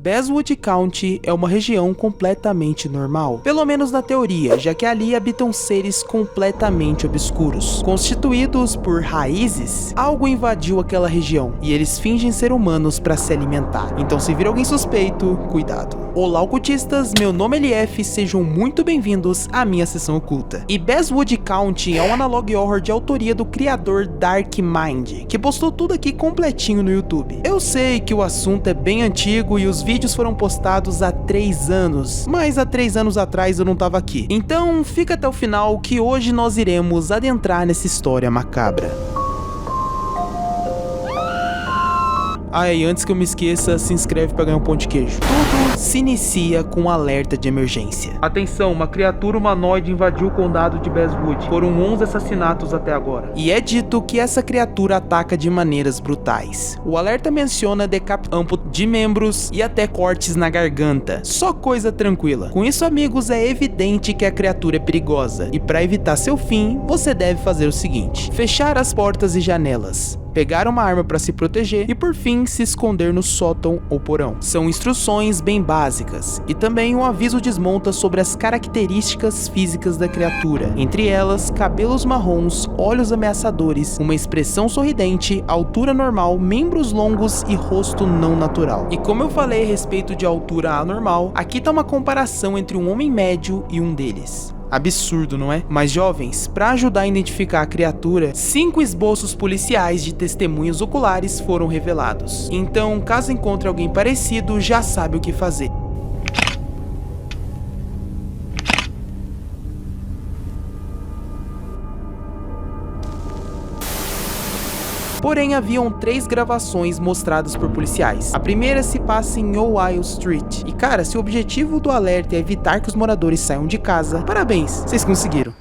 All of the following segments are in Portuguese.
Basswood County é uma região completamente normal, pelo menos na teoria, já que ali habitam seres completamente obscuros. Constituídos por raízes, algo invadiu aquela região e eles fingem ser humanos para se alimentar. Então se vir alguém suspeito, cuidado. Olá ocultistas, meu nome é LF, sejam muito bem-vindos à minha sessão oculta. E Basswood County é um analog horror de autoria do criador Dark Mind, que postou tudo aqui completinho no YouTube. Eu sei que o assunto é bem antigo e os vídeos foram postados há 3 anos, mas há 3 anos atrás eu não tava aqui. Então fica até o final que hoje nós iremos adentrar nessa história macabra. E antes que eu me esqueça, se inscreve para ganhar um pão de queijo. Tudo se inicia com um alerta de emergência. Atenção, uma criatura humanoide invadiu o condado de Basswood. Foram 11 assassinatos até agora. E é dito que essa criatura ataca de maneiras brutais. O alerta menciona decapitação de membros e até cortes na garganta. Só coisa tranquila. Com isso, amigos, é evidente que a criatura é perigosa. E para evitar seu fim, você deve fazer o seguinte: fechar as portas e janelas, pegar uma arma para se proteger e, por fim, se esconder no sótão ou porão. São instruções bem básicas e também um aviso desmonta sobre as características físicas da criatura, entre elas cabelos marrons, olhos ameaçadores, uma expressão sorridente, altura normal, membros longos e rosto não natural. E como eu falei a respeito de altura anormal, aqui tá uma comparação entre um homem médio e um deles. Absurdo, não é? Mas jovens, para ajudar a identificar a criatura, 5 esboços policiais de testemunhas oculares foram revelados. Então, caso encontre alguém parecido, já sabe o que fazer. Porém, haviam 3 gravações mostradas por policiais. A primeira se passa em Ohio Street. E cara, se o objetivo do alerta é evitar que os moradores saiam de casa, parabéns, vocês conseguiram.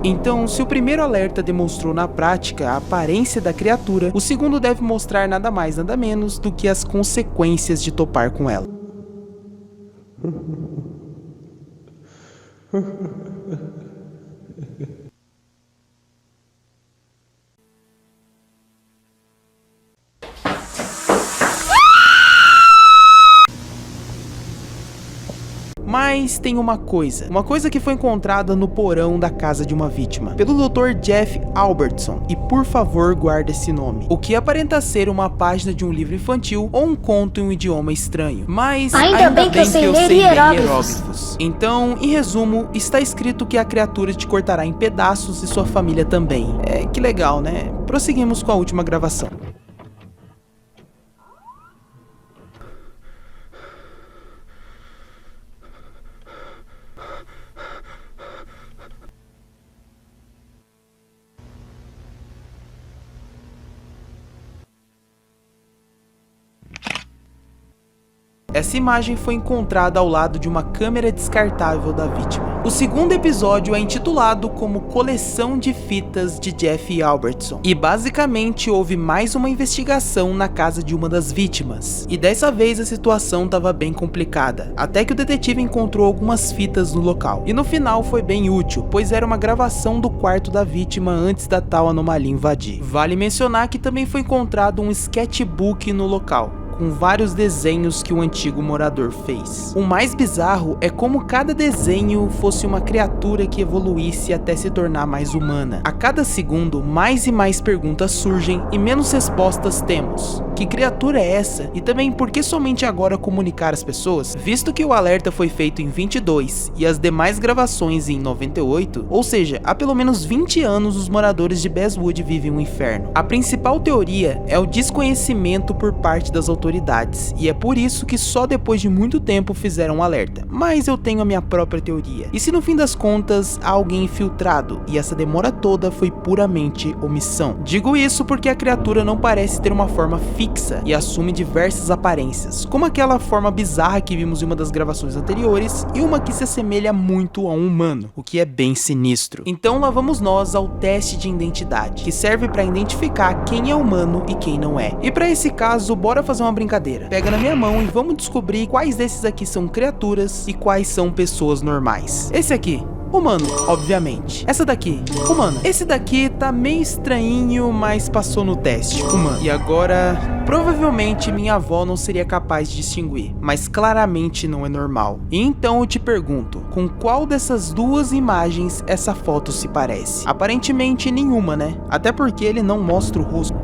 Então, se o primeiro alerta demonstrou na prática a aparência da criatura, o segundo deve mostrar nada mais nada menos do que as consequências de topar com ela. Mas tem uma coisa que foi encontrada no porão da casa de uma vítima, pelo Dr. Jeff Albertson, e por favor guarde esse nome, o que aparenta ser uma página de um livro infantil ou um conto em um idioma estranho, mas ainda bem que eu sei ler hieróglifos. Então, em resumo, está escrito que a criatura te cortará em pedaços e sua família também. Que legal, né? Prosseguimos com a última gravação. Essa imagem foi encontrada ao lado de uma câmera descartável da vítima. O segundo episódio é intitulado como Coleção de Fitas de Jeff Albertson. E basicamente houve mais uma investigação na casa de uma das vítimas. E dessa vez a situação estava bem complicada, até que o detetive encontrou algumas fitas no local. E no final foi bem útil, pois era uma gravação do quarto da vítima antes da tal anomalia invadir. Vale mencionar que também foi encontrado um sketchbook no local, com vários desenhos que o antigo morador fez. O mais bizarro é como cada desenho fosse uma criatura que evoluísse até se tornar mais humana. A cada segundo, mais e mais perguntas surgem e menos respostas temos. Que criatura é essa? E também, por que somente agora comunicar às pessoas? Visto que o alerta foi feito em 22 e as demais gravações em 98, ou seja, há pelo menos 20 anos os moradores de Basswood vivem um inferno. A principal teoria é o desconhecimento por parte das autoridades, e é por isso que só depois de muito tempo fizeram um alerta. Mas eu tenho a minha própria teoria. E se no fim das contas há alguém infiltrado e essa demora toda foi puramente omissão? Digo isso porque a criatura não parece ter uma forma fixa e assume diversas aparências, como aquela forma bizarra que vimos em uma das gravações anteriores e uma que se assemelha muito a um humano, o que é bem sinistro. Então lá vamos nós ao teste de identidade, que serve para identificar quem é humano e quem não é. E para esse caso, bora fazer uma brincadeira. Pega na minha mão e vamos descobrir quais desses aqui são criaturas e quais são pessoas normais. Esse aqui, humano, obviamente. Essa daqui, humana. Esse daqui tá meio estranhinho, mas passou no teste, humano. E agora, provavelmente minha avó não seria capaz de distinguir, mas claramente não é normal. E então eu te pergunto, com qual dessas duas imagens essa foto se parece? Aparentemente nenhuma, né? Até porque ele não mostra o rosto.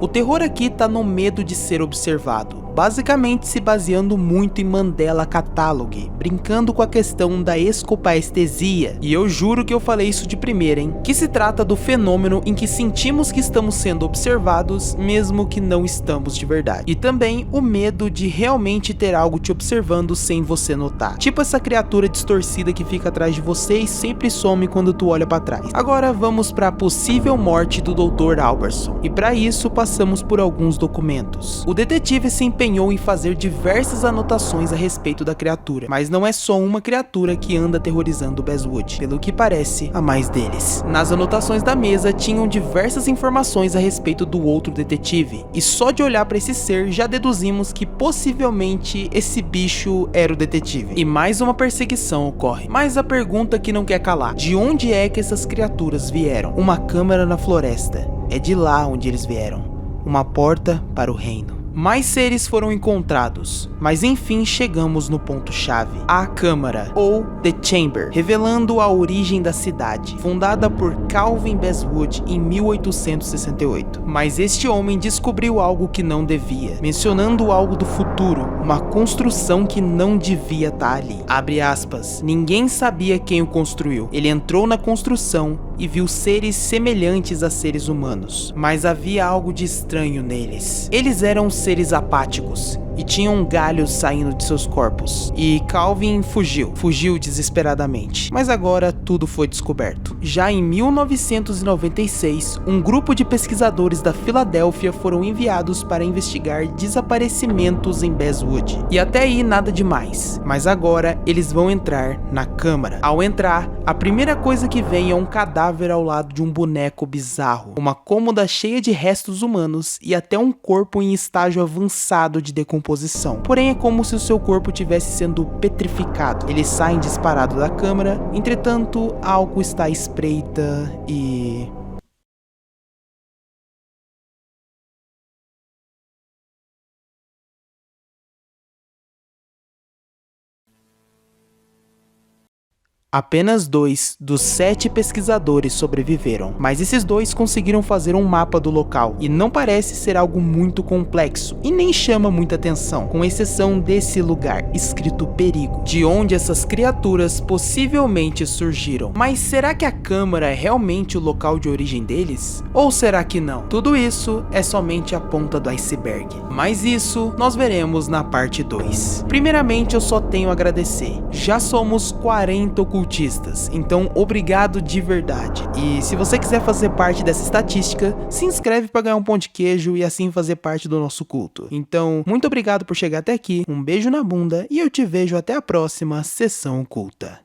O terror aqui tá no medo de ser observado, basicamente se baseando muito em Mandela Catalogue, brincando com a questão da escopaestesia, e eu juro que eu falei isso de primeira, hein? Que se trata do fenômeno em que sentimos que estamos sendo observados, mesmo que não estamos de verdade. E também o medo de realmente ter algo te observando sem você notar. Tipo essa criatura distorcida que fica atrás de você e sempre some quando tu olha pra trás. Agora vamos para a possível morte do Dr. Albertson, e para isso passamos por alguns documentos. O detetive se empenhou em fazer diversas anotações a respeito da criatura, mas não é só uma criatura que anda aterrorizando Basswood, pelo que parece, há mais deles. Nas anotações da mesa tinham diversas informações a respeito do outro detetive, e só de olhar para esse ser já deduzimos que possivelmente esse bicho era o detetive. E mais uma perseguição ocorre, mas a pergunta que não quer calar: de onde é que essas criaturas vieram? Uma câmara na floresta, é de lá onde eles vieram. Uma porta para o reino. Mais seres foram encontrados, mas enfim chegamos no ponto-chave: a Câmara, ou The Chamber, revelando a origem da cidade, fundada por Calvin Basswood em 1868. Mas este homem descobriu algo que não devia, mencionando algo do futuro, uma construção que não devia estar ali. Abre aspas, ninguém sabia quem o construiu. Ele entrou na construção e viu seres semelhantes a seres humanos, mas havia algo de estranho neles. Eles eram seres apáticos e tinham galhos saindo de seus corpos. E Calvin fugiu desesperadamente. Mas agora tudo foi descoberto. Já em 1996, um grupo de pesquisadores da Filadélfia foram enviados para investigar desaparecimentos em Basswood. E até aí nada demais. Mas agora eles vão entrar na câmara. Ao entrar, a primeira coisa que vem é um cadáver ao lado de um boneco bizarro, uma cômoda cheia de restos humanos e até um corpo em estágio avançado de decomposição. Porém é como se o seu corpo estivesse sendo petrificado. Eles saem disparados da câmara, entretanto algo está à espreita e... Apenas 2 dos 7 pesquisadores sobreviveram, mas esses 2 conseguiram fazer um mapa do local, e não parece ser algo muito complexo, e nem chama muita atenção, com exceção desse lugar, escrito perigo, de onde essas criaturas possivelmente surgiram. Mas será que a câmara é realmente o local de origem deles? Ou será que não? Tudo isso é somente a ponta do iceberg, mas isso nós veremos na parte 2. Primeiramente eu só tenho a agradecer, já somos 40 ocultistas, então obrigado de verdade. E se você quiser fazer parte dessa estatística, se inscreve para ganhar um pão de queijo e assim fazer parte do nosso culto. Então, muito obrigado por chegar até aqui, um beijo na bunda e eu te vejo até a próxima sessão oculta.